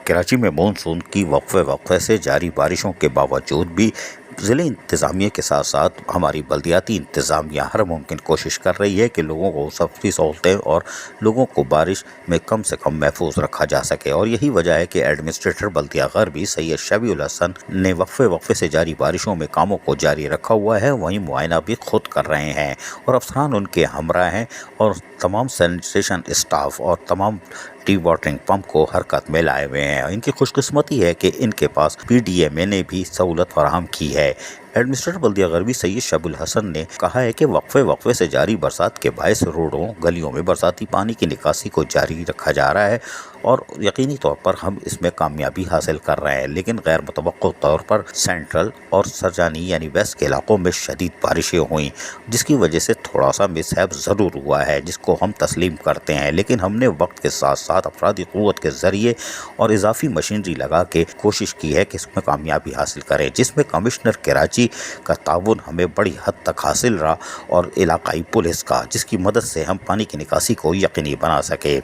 कराची में मानसून की वक्फे वक्फे से जारी बारिशों के बावजूद भी ज़िले इंतज़ामिया के साथ साथ हमारी बल्दियाती इंतज़ामिया हर मुमकिन कोशिश कर रही है कि लोगों को सफ़री सहूलतें और लोगों को बारिश में कम से कम महफूज रखा जा सके। और यही वजह है कि एडमिनिस्ट्रेटर बल्दिया गरबी सैयद शबीउल हसन ने वक्फे वक्फे से जारी बारिशों में कामों को जारी रखा हुआ है, वहीं मुआयना भी खुद कर रहे हैं और अफसरान उनके हमरा हैं और तमाम सैनिटेशन स्टाफ और तमाम टी वाटरिंग पंप को हरकत में लाए हुए हैं। इनकी खुशकिस्मती है कि इनके पास PDMA ने भी सहूलत फराहम की है। एडमिनिस्ट्रेटर बल्दिया गरबी सैयद शबीउल हसन ने कहा है कि वक्फे वक्फे से जारी बरसात के बायस रोडों गलियों में बरसाती पानी की निकासी को जारी रखा जा रहा है और यकीनी तौर पर हम इसमें कामयाबी हासिल कर रहे हैं, लेकिन गैर मुतवक्को तौर पर सेंट्रल और सरजानी यानी वेस्ट के इलाकों में शदीद बारिशें हुई, जिसकी वजह से थोड़ा सा मिसहैप ज़रूर हुआ है, जिसको हम तस्लीम करते हैं। लेकिन हमने वक्त के साथ साथ अफरादी क़ुव्वत के ज़रिए और इजाफी मशीनरी लगा के कोशिश की है कि इसमें कामयाबी हासिल करें, जिसमें कमिश्नर कराची का ताउन हमें बड़ी हद तक हासिल रहा और इलाकाई पुलिस का, जिसकी मदद से हम पानी की निकासी को यकीनी बना सके।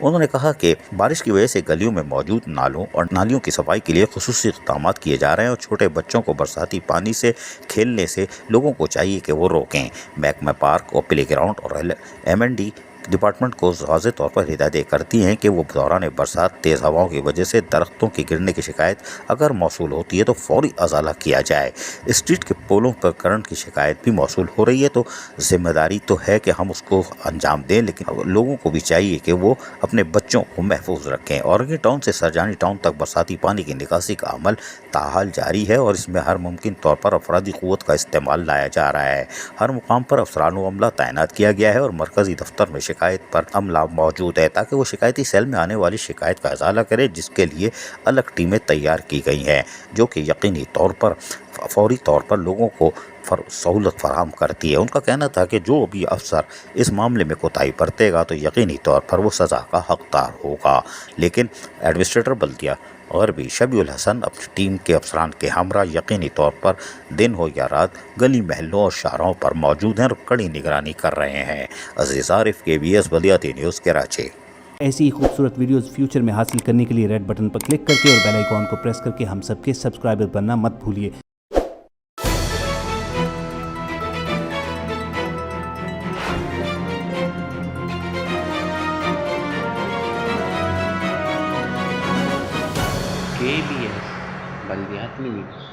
उन्होंने कहा कि बारिश की वजह से गलियों में मौजूद नालों और नालियों की सफाई के लिए खुसूसी इक़दामात किए जा रहे हैं और छोटे बच्चों को बरसाती पानी से खेलने से लोगों को चाहिए कि वो रोकें। महकमा पार्क और प्ले ग्राउंड और MND डिपार्टमेंट को वाज़ेह तौर पर हिदायतें करती हैं कि वो दौरान बरसात तेज़ हवाओं की वजह से दरख्तों के गिरने की शिकायत अगर मौसूल होती है तो फौरी अजाला किया जाए। स्ट्रीट के पोलों पर करंट की शिकायत भी मौसूल हो रही है, तो जिम्मेदारी तो है कि हम उसको अंजाम दें, लेकिन लोगों को भी चाहिए कि वो अपने बच्चों को महफूज रखें। औरंगी टाउन से सरजानी टाउन तक बरसाती पानी की निकासी का अमल ताहाल जारी है और इसमें हर मुमकिन तौर पर अफरादी क़ुव्वत का इस्तेमाल लाया जा रहा है। हर मुकाम पर अफसरान व अमला तैनात किया गया है और मरकज़ी दफ्तर में शिकायत पर अमला मौजूद है ताकि वो शिकायती सेल में आने वाली शिकायत का इजाला करे, जिसके लिए अलग टीमें तैयार की गई हैं जो कि यकीनी तौर पर फौरी तौर पर लोगों को सहूलत फराहम करती है। उनका कहना था कि जो भी अफसर इस मामले में कोताही बरतेगा तो यकीनी तौर पर वो सज़ा का हकदार होगा। लेकिन एडमिनिस्ट्रेटर बल्दिया गरबी शबीउल हसन अपनी टीम के अफसरान के हमरा यकीनी तौर पर दिन हो या रात गली महलों और शाहरों पर मौजूद हैं और कड़ी निगरानी कर रहे हैं। अज़ीज़ आरिफ, KBS बल्दियाती न्यूज़, कराची। ऐसी ही खूबसूरत वीडियोस फ्यूचर में हासिल करने के लिए रेड बटन पर क्लिक करके और बेल आइकॉन को प्रेस करके हम सबके सब्सक्राइबर बनना मत भूलिए। KBS बल्दियाती न्यूज़।